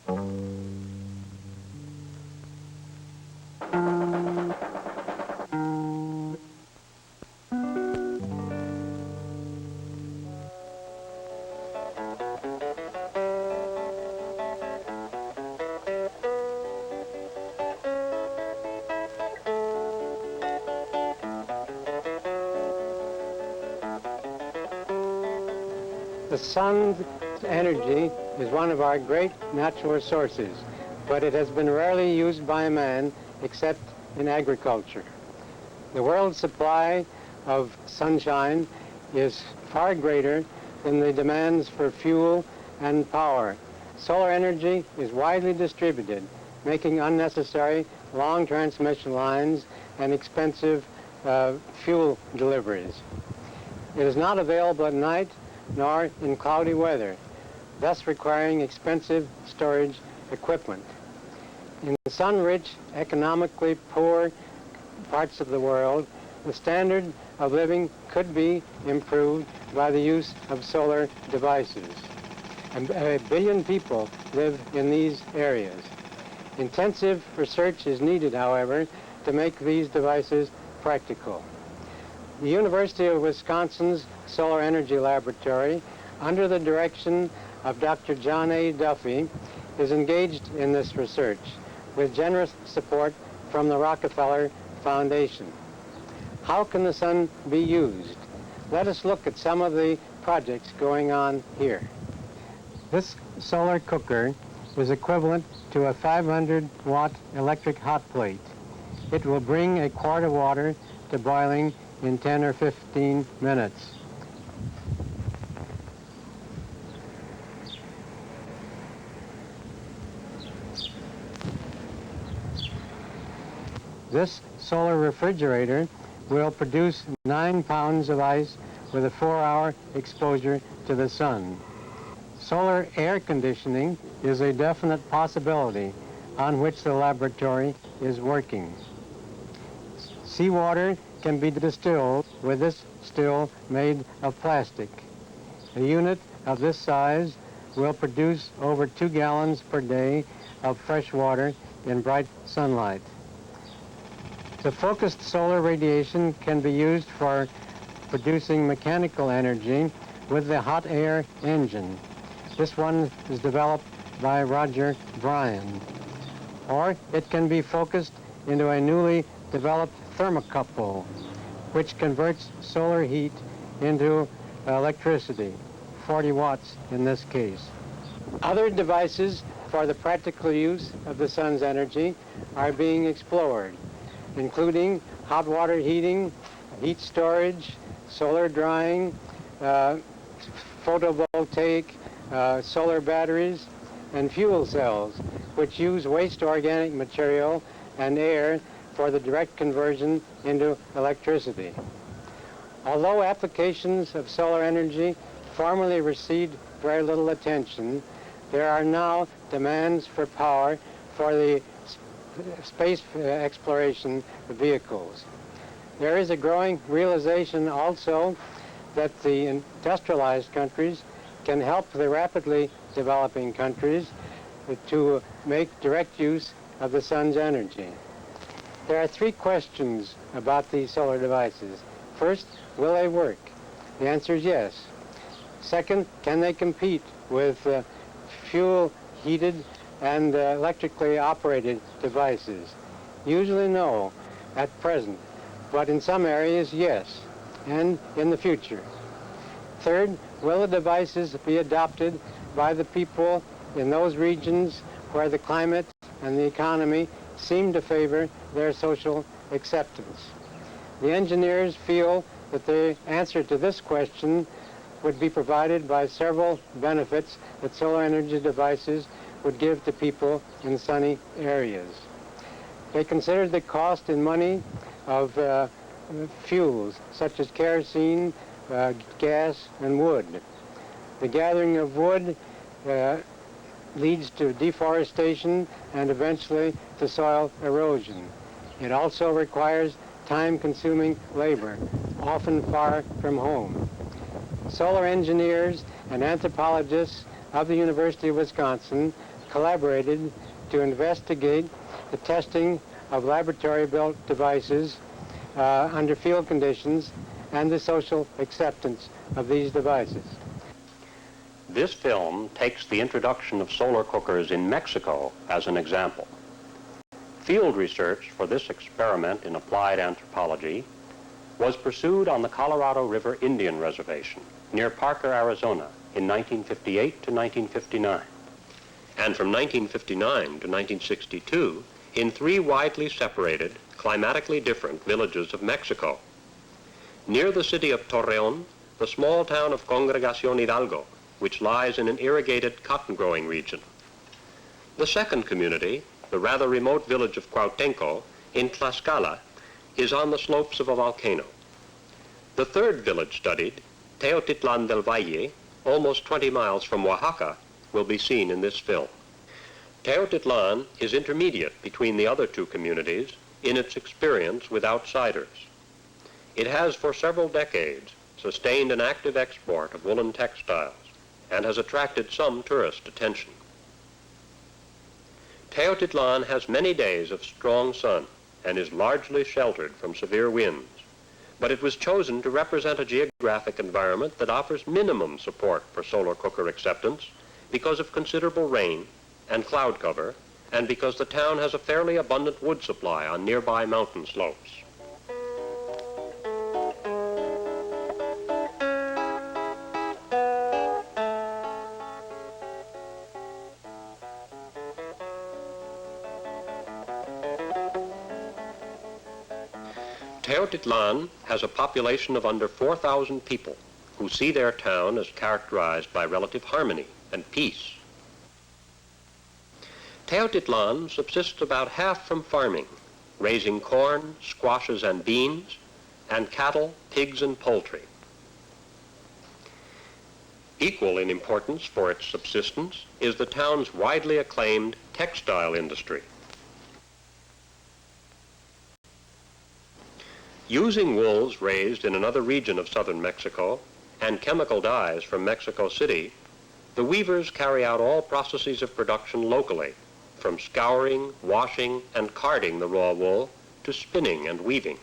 The sun's energy is one of our great natural resources, but it has been rarely used by man except in agriculture. The world's supply of sunshine is far greater than the demands for fuel and power. Solar energy is widely distributed, making unnecessary long transmission lines and expensive fuel deliveries. It is not available at night nor in cloudy weather, thus requiring expensive storage equipment. In sun-rich, economically poor parts of the world, the standard of living could be improved by the use of solar devices. A billion people live in these areas. Intensive research is needed, however, to make these devices practical. The University of Wisconsin's Solar Energy Laboratory, under the direction of Dr. John A. Duffy, is engaged in this research with generous support from the Rockefeller Foundation. How can the sun be used? Let us look at some of the projects going on here. This solar cooker is equivalent to a 500-watt electric hot plate. It will bring a quart of water to boiling in 10 or 15 minutes. This solar refrigerator will produce 9 pounds of ice with a 4-hour exposure to the sun. Solar air conditioning is a definite possibility on which the laboratory is working. Seawater can be distilled with this still made of plastic. A unit of this size will produce over 2 gallons per day of fresh water in bright sunlight. The focused solar radiation can be used for producing mechanical energy with the hot air engine. This one is developed by Roger Bryan. Or it can be focused into a newly developed thermocouple, which converts solar heat into electricity, 40 watts in this case. Other devices for the practical use of the sun's energy are being explored, including hot water heating, heat storage, solar drying, photovoltaic, solar batteries, and fuel cells, which use waste organic material and air for the direct conversion into electricity. Although applications of solar energy formerly received very little attention, there are now demands for power for the space exploration vehicles. There is a growing realization also that the industrialized countries can help the rapidly developing countries to make direct use of the sun's energy. There are 3 questions about these solar devices. First, will they work? The answer is yes. Second, can they compete with fuel-heated and electrically operated devices? Usually no, at present, but in some areas, yes, and in the future. Third, will the devices be adopted by the people in those regions where the climate and the economy seem to favor their social acceptance? The engineers feel that the answer to this question would be provided by several benefits that solar energy devices would give to people in sunny areas. They considered the cost in money of fuels such as kerosene, gas, and wood. The gathering of wood leads to deforestation and eventually to soil erosion. It also requires time-consuming labor, often far from home. Solar engineers and anthropologists of the University of Wisconsin collaborated to investigate the testing of laboratory-built devices under field conditions and the social acceptance of these devices. This film takes the introduction of solar cookers in Mexico as an example. Field research for this experiment in applied anthropology was pursued on the Colorado River Indian Reservation near Parker, Arizona in 1958 to 1959, and from 1959 to 1962 in 3 widely separated, climatically different villages of Mexico. Near the city of Torreon, the small town of Congregación Hidalgo, which lies in an irrigated cotton-growing region. The second community, the rather remote village of Cuauhtémoc in Tlaxcala, is on the slopes of a volcano. The third village studied, Teotitlan del Valle, almost 20 miles from Oaxaca, will be seen in this film. Teotitlan is intermediate between the other 2 communities in its experience with outsiders. It has for several decades sustained an active export of woolen textiles and has attracted some tourist attention. Teotitlan has many days of strong sun and is largely sheltered from severe winds, but it was chosen to represent a geographic environment that offers minimum support for solar cooker acceptance because of considerable rain and cloud cover, and because the town has a fairly abundant wood supply on nearby mountain slopes. Teotitlan has a population of under 4,000 people who see their town as characterized by relative harmony and peace. Teotitlan subsists about half from farming, raising corn, squashes, and beans, and cattle, pigs, and poultry. Equal in importance for its subsistence is the town's widely acclaimed textile industry. Using wools raised in another region of southern Mexico and chemical dyes from Mexico City, the weavers carry out all processes of production locally, from scouring, washing, and carding the raw wool to spinning and weaving.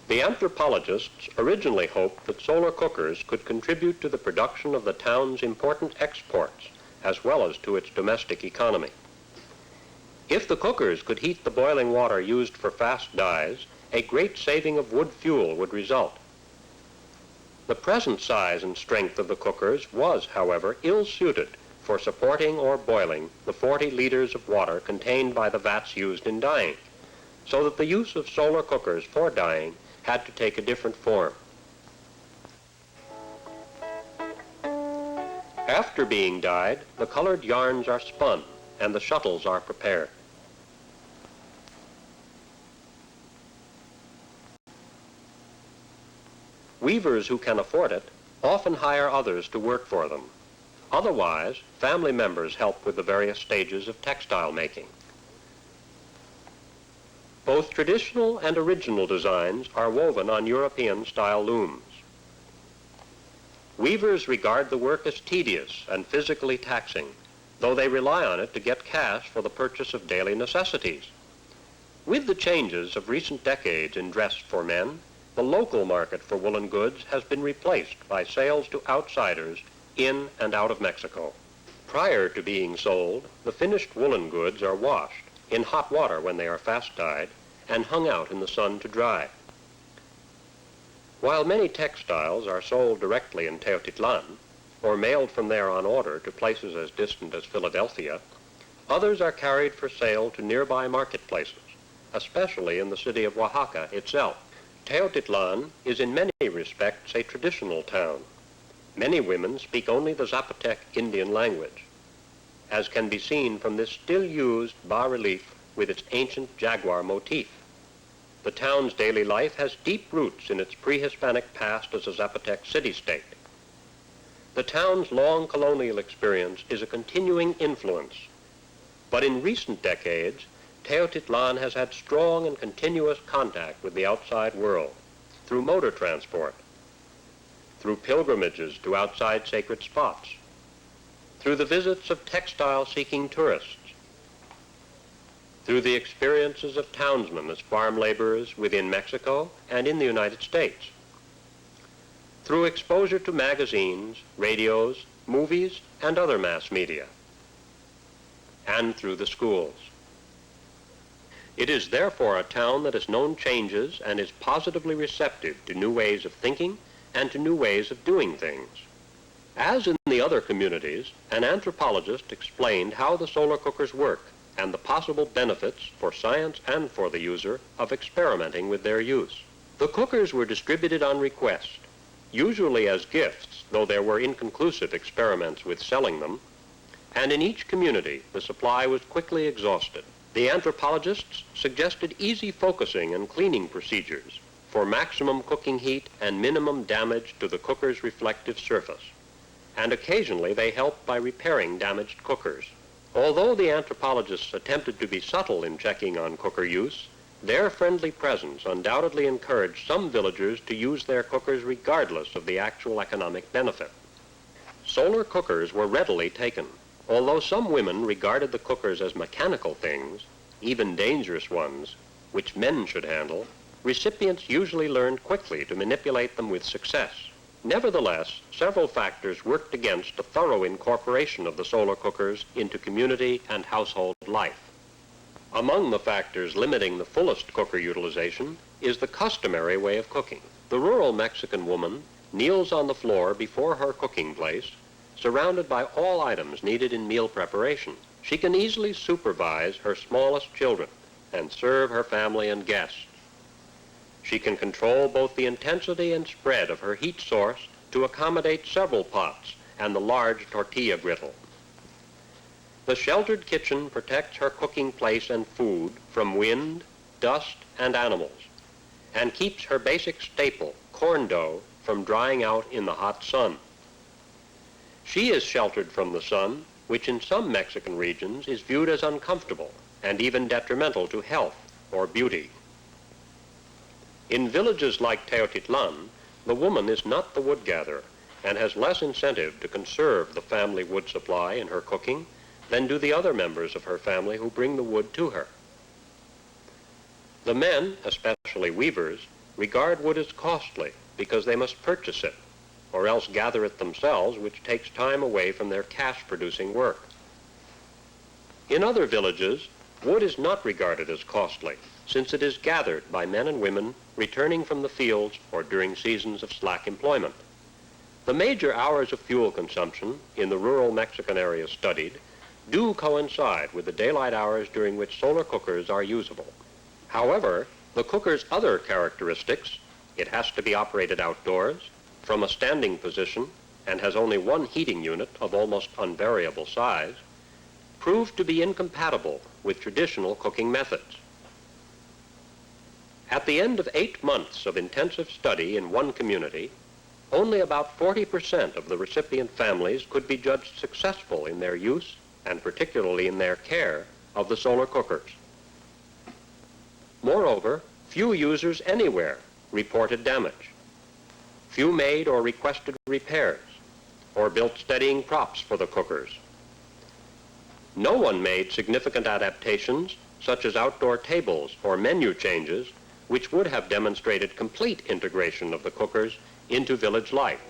The anthropologists originally hoped that solar cookers could contribute to the production of the town's important exports, as well as to its domestic economy. If the cookers could heat the boiling water used for fast dyes, a great saving of wood fuel would result. The present size and strength of the cookers was, however, ill-suited for supporting or boiling the 40 liters of water contained by the vats used in dyeing, so that the use of solar cookers for dyeing had to take a different form. After being dyed, the colored yarns are spun and the shuttles are prepared. Weavers who can afford it often hire others to work for them. Otherwise, family members help with the various stages of textile making. Both traditional and original designs are woven on European-style looms. Weavers regard the work as tedious and physically taxing, though they rely on it to get cash for the purchase of daily necessities. With the changes of recent decades in dress for men, the local market for woolen goods has been replaced by sales to outsiders in and out of Mexico. Prior to being sold, the finished woolen goods are washed in hot water when they are fast dyed and hung out in the sun to dry. While many textiles are sold directly in Teotitlan or mailed from there on order to places as distant as Philadelphia, others are carried for sale to nearby marketplaces, especially in the city of Oaxaca itself. Teotitlan is in many respects a traditional town. Many women speak only the Zapotec Indian language, as can be seen from this still used bas-relief with its ancient jaguar motif. The town's daily life has deep roots in its pre-Hispanic past as a Zapotec city-state. The town's long colonial experience is a continuing influence, but in recent decades, Teotitlan has had strong and continuous contact with the outside world through motor transport, through pilgrimages to outside sacred spots, through the visits of textile-seeking tourists, through the experiences of townsmen as farm laborers within Mexico and in the United States, through exposure to magazines, radios, movies, and other mass media, and through the schools. It is therefore a town that has known changes and is positively receptive to new ways of thinking and to new ways of doing things. As in the other communities, an anthropologist explained how the solar cookers work and the possible benefits for science and for the user of experimenting with their use. The cookers were distributed on request, usually as gifts, though there were inconclusive experiments with selling them, and in each community the supply was quickly exhausted. The anthropologists suggested easy focusing and cleaning procedures for maximum cooking heat and minimum damage to the cooker's reflective surface, and occasionally they helped by repairing damaged cookers. Although the anthropologists attempted to be subtle in checking on cooker use, their friendly presence undoubtedly encouraged some villagers to use their cookers regardless of the actual economic benefit. Solar cookers were readily taken. Although some women regarded the cookers as mechanical things, even dangerous ones, which men should handle, recipients usually learned quickly to manipulate them with success. Nevertheless, several factors worked against a thorough incorporation of the solar cookers into community and household life. Among the factors limiting the fullest cooker utilization is the customary way of cooking. The rural Mexican woman kneels on the floor before her cooking place, surrounded by all items needed in meal preparation. She can easily supervise her smallest children and serve her family and guests. She can control both the intensity and spread of her heat source to accommodate several pots and the large tortilla griddle. The sheltered kitchen protects her cooking place and food from wind, dust, and animals, and keeps her basic staple, corn dough, from drying out in the hot sun. She is sheltered from the sun, which in some Mexican regions is viewed as uncomfortable and even detrimental to health or beauty. In villages like Teotitlan, the woman is not the wood gatherer and has less incentive to conserve the family wood supply in her cooking than do the other members of her family who bring the wood to her. The men, especially weavers, regard wood as costly because they must purchase it or else gather it themselves, which takes time away from their cash-producing work. In other villages, wood is not regarded as costly, since it is gathered by men and women returning from the fields or during seasons of slack employment. The major hours of fuel consumption in the rural Mexican areas studied do coincide with the daylight hours during which solar cookers are usable. However, the cooker's other characteristics, it has to be operated outdoors, from a standing position, and has only one heating unit of almost unvariable size, proved to be incompatible with traditional cooking methods. At the end of 8 months of intensive study in one community, only about 40% of the recipient families could be judged successful in their use, and particularly in their care, of the solar cookers. Moreover, few users anywhere reported damage. Few made or requested repairs, or built steadying props for the cookers. No one made significant adaptations, such as outdoor tables or menu changes, which would have demonstrated complete integration of the cookers into village life.